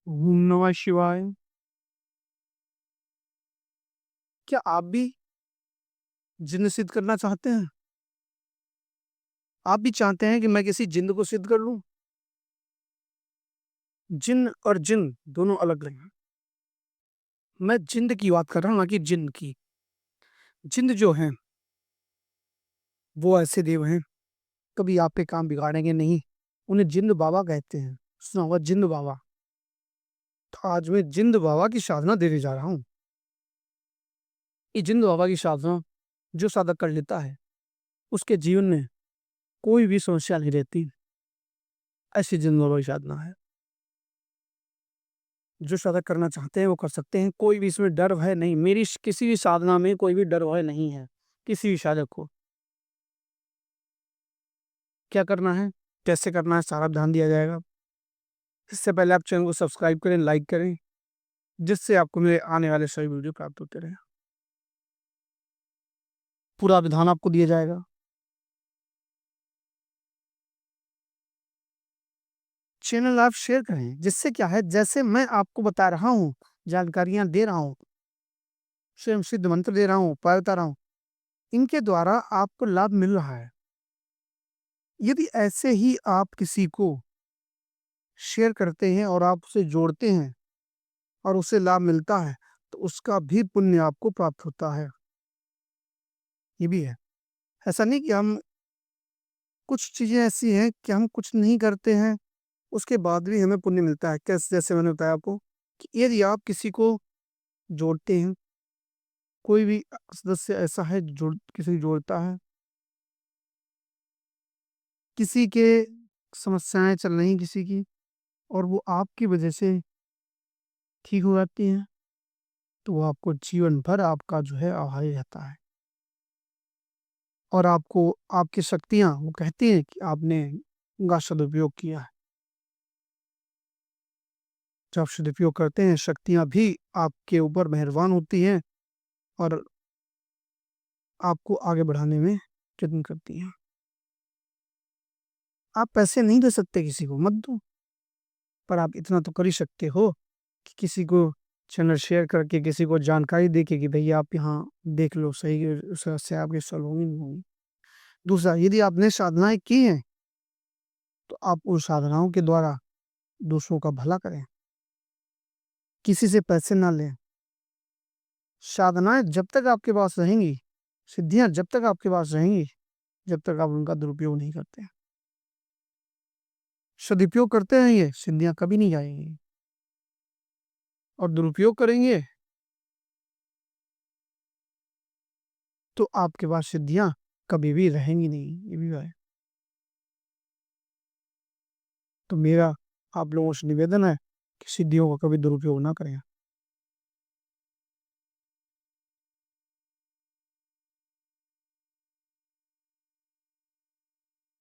ओम नमः शिवाय। क्या आप भी जिन्न सिद्ध करना चाहते हैं? आप भी चाहते हैं कि मैं किसी जिन्न को सिद्ध कर लूँ? जिन्न और जिन्न दोनों अलग-अलग हैं। मैं जिन्न की बात कर रहा हूँ, ना कि जिन्न की। जिन्न जो हैं, वो ऐसे देव हैं, कभी आप पे काम बिगाड़ेंगे नहीं। उन्हें जिन्न बाबा कहते हैं। सुना होगा जिन्न बाबा। तो आज मैं जिन्न बाबा की साधना देने जा रहा हूँ। ये जिन्न बाबा की साधना जो साधक कर लेता है, उसके जीवन में कोई भी समस्या नहीं रहती। ऐसी जिन्न बाबा की साधना है। जो साधक करना चाहते हैं वो कर सकते हैं, कोई भी इसमें डर भय नहीं। मेरी किसी भी साधना में कोई भी डर भय नहीं है, किसी भी साधक को। क्या करना है, कैसे करना है, सारा ध्यान दिया जाएगा। इससे पहले आप चैनल को सब्सक्राइब करें, लाइक करें, जिससे आपको मेरे आने वाले सभी वीडियो प्राप्त होते रहे। पूरा विधान आपको दिया जाएगा। चैनल आप शेयर करें, जिससे क्या है, जैसे मैं आपको बता रहा हूँ, जानकारियां दे रहा हूँ, स्वयं सिद्ध मंत्र दे रहा हूँ, उपाय बता रहा हूँ, इनके द्वारा आपको लाभ मिल रहा है। यदि ऐसे ही आप किसी को शेयर करते हैं और आप उसे जोड़ते हैं और उसे लाभ मिलता है, तो उसका भी पुण्य आपको प्राप्त होता है। ये भी है। ऐसा नहीं कि हम कुछ चीजें ऐसी हैं कि हम कुछ नहीं करते हैं, उसके बाद भी हमें पुण्य मिलता है। कैसे? जैसे मैंने बताया आपको कि यदि आप किसी को जोड़ते हैं, कोई भी सदस्य ऐसा है जो किसी को जोड़ता है, किसी के समस्याएं चल रही किसी की, और वो आपकी वजह से ठीक हो जाती हैं, तो वो आपको जीवन भर आपका जो है आभारी रहता है। और आपको आपकी शक्तियाँ वो कहती हैं कि आपने उनका सदुपयोग किया है। जब आप सदुपयोग करते हैं, शक्तियाँ भी आपके ऊपर मेहरबान होती हैं और आपको आगे बढ़ाने में यत्न करती हैं। आप पैसे नहीं दे सकते किसी को, मत दो, पर आप इतना तो कर ही सकते हो कि किसी को चैनल शेयर करके किसी को जानकारी देके कि भैया आप यहाँ देख लो, सही समस्या आपकी सॉल्व होगी नहीं होगी। दूसरा, यदि आपने साधनाएँ की हैं, तो आप उन साधनाओं के द्वारा दूसरों का भला करें। किसी से पैसे ना लें। साधनाएँ जब तक आपके पास रहेंगी, सिद्धियाँ जब तक आपके पास रहेंगी, जब तक आप उनका दुरुपयोग नहीं करते हैं। सदुपयोग करते रहेंगे, सिद्धियाँ कभी नहीं जाएँगी, और दुरुपयोग करेंगे तो आपके पास सिद्धियाँ कभी भी रहेंगी नहीं। ये भी है। तो मेरा आप लोगों से निवेदन है कि सिद्धियों का कभी दुरुपयोग ना करें।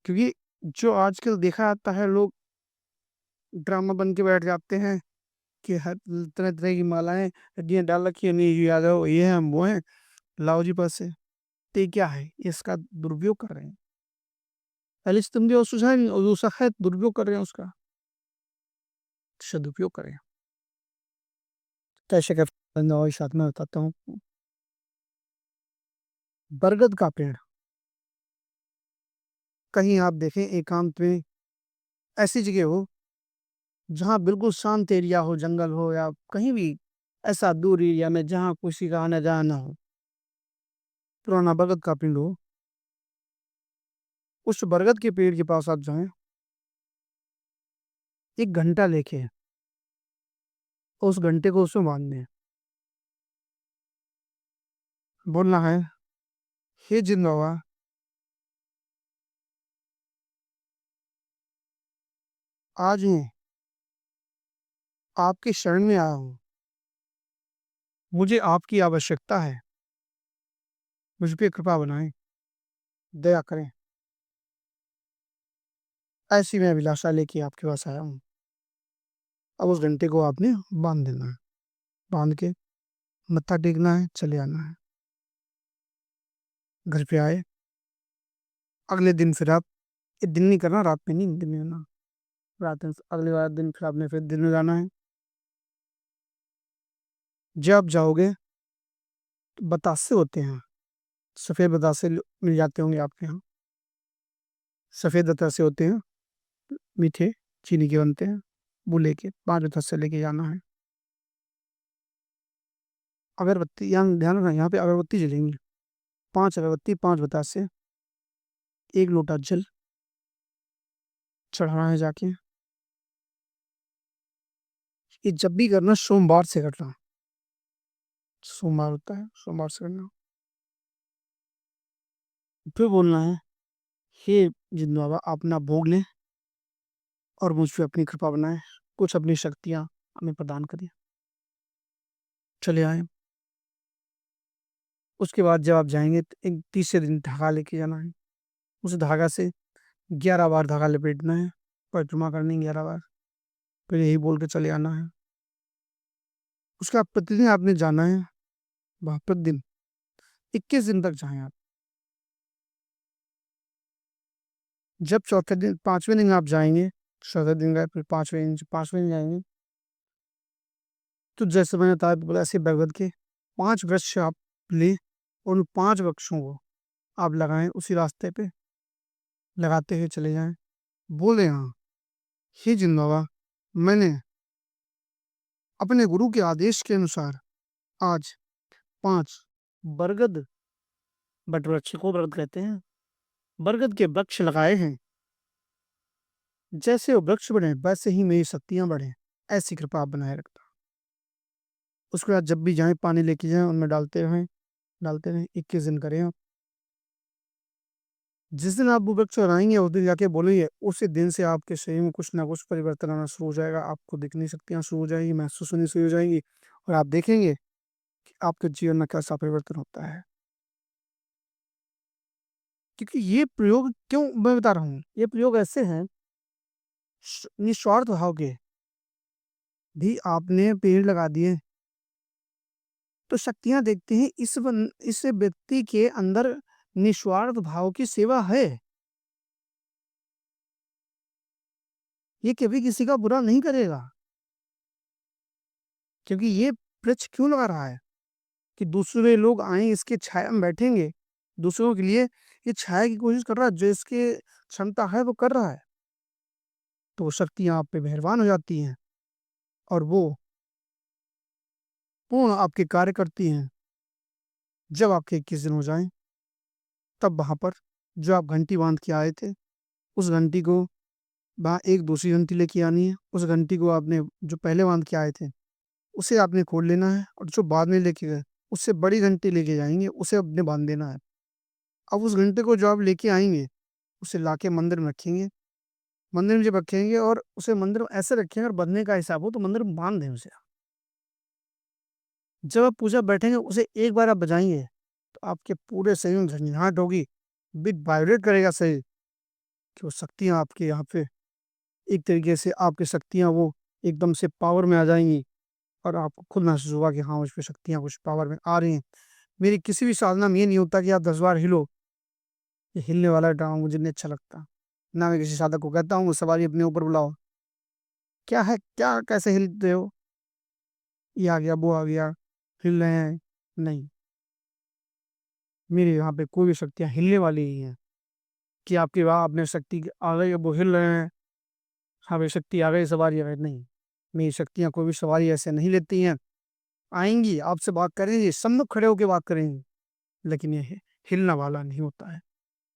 क्योंकि जो आजकल देखा जाता है, लोग ड्रामा बन के बैठ जाते हैं कि हर तरह-तरह की मालाएँ, हड्डियाँ डाल रखी हैं, नहीं यादव ये हैं, वो हैं, लाओ जी पैसे। तो ये क्या है? इसका दुरुपयोग कर रहे हैं। पहले से तुम जो सुझाव और दूसरा है दुरुपयोग कर रहे हैं उसका। सदुपयोग करें। कैसे कर और साथ में बताता हूँ। बरगद का पेड़, कहीं आप देखें एकांत में, ऐसी जगह हो जहाँ बिल्कुल शांत एरिया हो, जंगल हो या कहीं भी ऐसा दूर एरिया में जहाँ किसी का आना-जाना ना हो, पुराना बरगद का पेड़ हो, उस बरगद के पेड़ के पास आप जाएँ, 1 घंटा लेके और उस घंटे को उसमें बाँध दें। बोलना है, हे जिन बाबा, आज मैं आपकी शरण में आया हूँ। मुझे आपकी आवश्यकता है। मुझ पे कृपा बनाएँ, दया करें। ऐसी मैं अभिलाषा लेके आपके पास आया हूँ। अब उस घंटे को आपने बाँध देना है। बाँध के मत्था टेकना है, चले आना है। घर पे आए, अगले दिन फिर आप, ये दिन नहीं करना, रात में नहीं, दिन में करना। रात में अगले वाले दिन फिर आपने फिर दिन में जाना है। जब आप जाओगे तो बतासे होते हैं, सफ़ेद बतासे मिल जाते होंगे आपके यहाँ। सफ़ेद बतासे होते हैं, मीठे, चीनी के बनते हैं, वो लेके 5 बतासे लेके जाना है। अगरबत्ती, यहाँ ध्यान रखना, यहाँ पे अगरबत्ती जलेंगी, 5 अगरबत्ती, 5 बतासे, 1 लोटा जल चढ़ाना है जाके। ये जब भी करना सोमवार से करना, सोमवार होता है, सोमवार से करना। फिर बोलना है, हे जिन बाबा आप अपना भोग लें और मुझ पे अपनी कृपा बनाएं, कुछ अपनी शक्तियाँ हमें प्रदान करें। चले आए। उसके बाद जब आप जाएंगे तो एक तीसरे दिन धागा लेके जाना है, उस धागा से 11 बार धागा लपेटना है, परिक्रमा करनी 11 बार, फिर यही बोल के चले आना है। उसके बाद प्रतिदिन आपने जाना है, वहाँ प्रतिदिन 21 दिन तक जाएं आप। जब चौथे दिन, 5वें दिन आप जाएंगे, चौथे दिन गए, फिर 5वें दिन जाएंगे, तो जैसे मैंने बताया बोला, ऐसे भगवत के 5 वृक्ष आप ले, और उन 5 वृक्षों को आप लगाएं उसी रास्ते पे, लगाते हुए चले जाएं। बोले हाँ, हे जिन बाबा, मैंने अपने गुरु के आदेश के अनुसार आज 5 बरगद, बट वृक्ष को बरगद कहते हैं, बरगद के वृक्ष लगाए हैं। जैसे वो वृक्ष बढ़े वैसे ही मेरी शक्तियां बढ़े, ऐसी कृपा आप बनाए रखना। उसके बाद जब भी जाएं पानी लेके जाएं, उनमें डालते रहें, 21 दिन करें आप। जिस दिन आप वो वृक्ष लगाएंगे उस दिन जाके बोलेंगे, उसी दिन से आपके शरीर में कुछ ना कुछ परिवर्तन आना शुरू हो जाएगा, आपको दिखनी शक्तियां शुरू हो जाएंगी, महसूस होनी शुरू हो जाएंगी, और आप देखेंगे कि आपके जीवन में कैसा परिवर्तन होता है। क्योंकि ये प्रयोग क्यों मैं बता रहा हूँ, ये प्रयोग ऐसे हैं, निस्वार्थ भाव के। भी आपने पेड़ लगा दिए तो शक्तियां देखते हैं इस व्यक्ति के अंदर निस्वार्थ भाव की सेवा है, ये कभी किसी का बुरा नहीं करेगा। क्योंकि ये वृक्ष क्यों लगा रहा है कि दूसरे लोग आए इसके छाया में बैठेंगे, दूसरों के लिए ये छाया की कोशिश कर रहा है, जो इसके क्षमता है वो कर रहा है, तो वो शक्तियां आप पे मेहरबान हो जाती हैं और वो पूर्ण आपके कार्य करती हैं। जब आपके 21 दिन हो जाएं, तब वहां पर जो आप घंटी बांध के आए थे, उस घंटी को वहाँ एक दूसरी घंटी लेके आनी है, उस घंटी को आपने जो पहले बांध के आए थे उसे आपने खोल लेना है, और जो बाद में लेके गए उससे बड़ी घंटी लेके जाएंगे, उसे अपने बांध देना है। अब उस घंटे को जो आप लेके आएंगे उसे लाके मंदिर में रखेंगे, मंदिर में जब रखेंगे और उसे मंदिर में ऐसे रखेंगे, अगर बंधने का हिसाब हो तो मंदिर में बांध दें उसे। जब आप पूजा बैठेंगे उसे एक बार आप बजाएंगे तो आपके पूरे शरीर में झंझनाहट होगी, बिग वाइब्रेट करेगा शरीर, कि वो शक्तियाँ आपके यहाँ पे एक तरीके से आपकी शक्तियाँ वो एकदम से पावर में आ जाएंगी, और आपको खुद महसूस होगा कि हाँ मुझ पे शक्तियाँ कुछ पावर में आ रही हैं। मेरी किसी भी साधना में ये नहीं होता कि आप 10 बार हिलो, ये हिलने वाला ड्रामा मुझे नहीं अच्छा लगता। ना मैं किसी साधक को कहता हूँ सवारी अपने ऊपर बुलाओ, क्या है, क्या कैसे हिलते हो, ये आ गया वो आ गया, हिल रहे हैं, नहीं, मेरे यहाँ पे कोई भी शक्तियाँ हिलने वाली नहीं है कि आपके वहाँ अपने शक्ति आ गई अब वो हिल रहे हैं, हाँ भाई शक्ति आ गई सवारी आ गई, नहीं, मेरी शक्तियाँ कोई भी सवारी ऐसे नहीं लेती हैं। आएंगी आपसे बात करेंगी, सम्मुख खड़े होकर बात करेंगी, लेकिन ये हिलना वाला नहीं होता है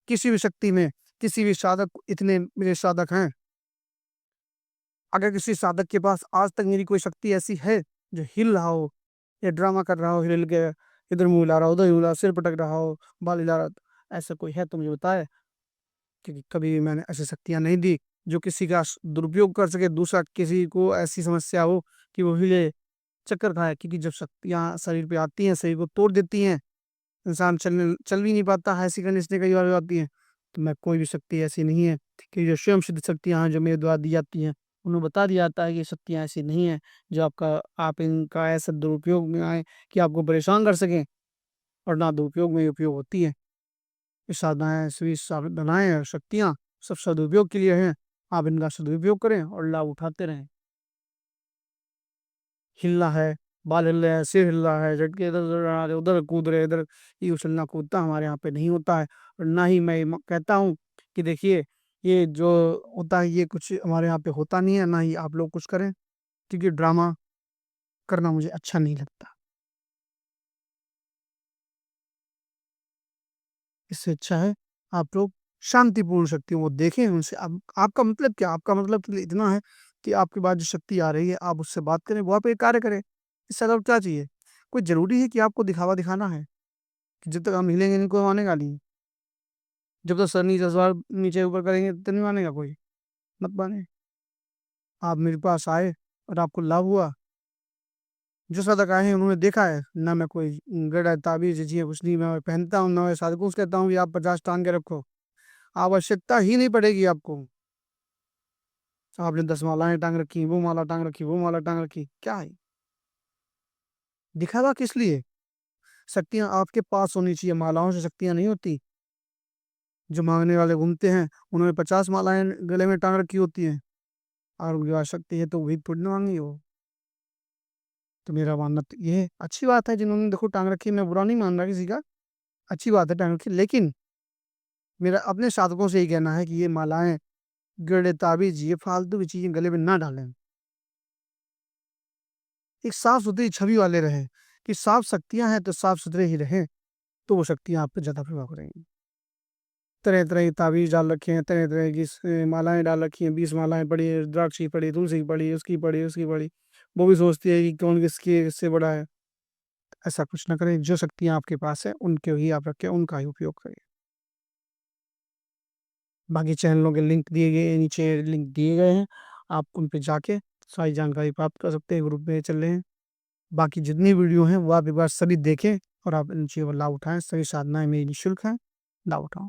किसी भी शक्ति में। किसी भी साधक, इतने मेरे साधक हैं, अगर किसी साधक के पास आज तक मेरी कोई शक्ति ऐसी है जो हिल रहा हो या ड्रामा कर रहा हो, हिल के इधर मुंह हिला रहा हो, उधर हिला रहा हो, सिर पटक रहा हो, बाल हिला रहा हो, ऐसा कोई है तो मुझे बताए। क्योंकि कभी भी मैंने ऐसी शक्तियां नहीं दी जो किसी का दुरुपयोग कर सके, दूसरा किसी को ऐसी समस्या हो कि वो हिले, चक्कर खाए। क्योंकि जब शक्तियां शरीर पे आती हैं शरीर को तोड़ देती हैं, इंसान चल भी नहीं पाता है, ऐसी कंडीशन कई बार हो जाती है। तो मैं कोई भी शक्ति ऐसी नहीं है कि जो स्वयं सिद्ध शक्तियां हैं जो मेरे द्वारा दी जाती हैं, उन्हें बता दिया जाता है कि ये शक्तियां ऐसी नहीं है जो आप इनका ऐसा दुरुपयोग में आए कि आपको परेशान कर सकें, और ना दुरुपयोग में ये उपयोग होती है। ये साधनाएं सभी साधनाएं और शक्तियां सब सदुपयोग के लिए हैं, आप इनका सदुपयोग करें और लाभ उठाते रहें। हिलना है, बाल हिल रहे हैं, सिर हिल रहा है, झटके इधर उधर आ रहे, उधर कूद रहे, इधर ये उछलना कूदता हमारे यहाँ पे नहीं होता है। और ना ही मैं कहता हूँ कि देखिए ये जो होता है ये कुछ हमारे यहाँ पे होता नहीं है, ना ही आप लोग कुछ करें, क्योंकि ड्रामा करना मुझे अच्छा नहीं लगता। इससे अच्छा है आप लोग शांतिपूर्ण शक्तियों को देखें, उनसे आपका मतलब क्या, आपका मतलब तो इतना है कि आपके पास जो शक्ति आ रही है आप उससे बात करें, वो आप एक कार्य करें, इससे ज़्यादा और क्या चाहिए। कोई ज़रूरी है कि आपको दिखावा दिखाना है, कि जब तक हम हिलेंगे नहीं कोई मानेगा नहीं, जब तक सर नीचे सवाल नीचे ऊपर करेंगे तो नहीं मानेगा कोई, मत माने। आप मेरे पास आए और आपको लाभ हुआ, जो साधक आए हैं उन्होंने देखा है ना, मैं कोई गड़ा ताबीज चीजें कुछ नहीं मैं पहनता हूँ, ना मैं साधकों से कहता हूँ कि आप 50 टांग के रखो, आवश्यकता ही नहीं पड़ेगी आपको। आपने 10 मालाएं टांग रखी, वो माला टांग रखी, वो माला टांग रखी, क्या है दिखावा किस लिए। शक्तियां आपके पास होनी चाहिए, मालाओं से शक्तियां नहीं होती। जो मांगने वाले घूमते हैं उन्होंने 50 मालाएं गले में टांग रखी होती हैं, और उनके पास शक्ति है तो वही पुण्य मांगी हो। तो मेरा मानना तो ये है, अच्छी बात है जिन्होंने देखो टांग रखी, मैं बुरा नहीं मान रहा किसी का, अच्छी बात है टांग रखी, लेकिन मेरा अपने साधकों से ही कहना है कि ये मालाएं, गड़े, ताबीज, ये फालतू की चीजें गले में ना डालें। एक साफ सुथरी छवि वाले रहें, कि साफ शक्तियां हैं तो साफ सुथरे ही रहें, तो वो शक्तियां आप पे ज्यादा प्रभाव करेंगी। तरह तरह की ताबीज डाल रखे हैं, तरह तरह की मालाएं डाल रखी हैं, 20 मालाएं पड़ी है, द्राक्षी पड़ी, तुलसी पड़ी, उसकी पड़ी, उसकी पड़ी, वो भी सोचती है कि कौन किसकी किससे बड़ा है। ऐसा कुछ ना करें, जो शक्तियां आपके पास है उनके ही आप रखें, उनका ही उपयोग करें। बाकी चैनलों के लिंक दिए गए, नीचे लिंक दिए गए हैं, आप उन पे जाके सारी जानकारी प्राप्त कर सकते हैं, ग्रुप में चल रहे हैं। बाकी जितनी वीडियो हैं वो आप एक बार सभी देखें, और आप इन चीज़ों का लाभ उठाएं, सभी साधनाएं मेरी निःशुल्क हैं, लाभ उठाओ।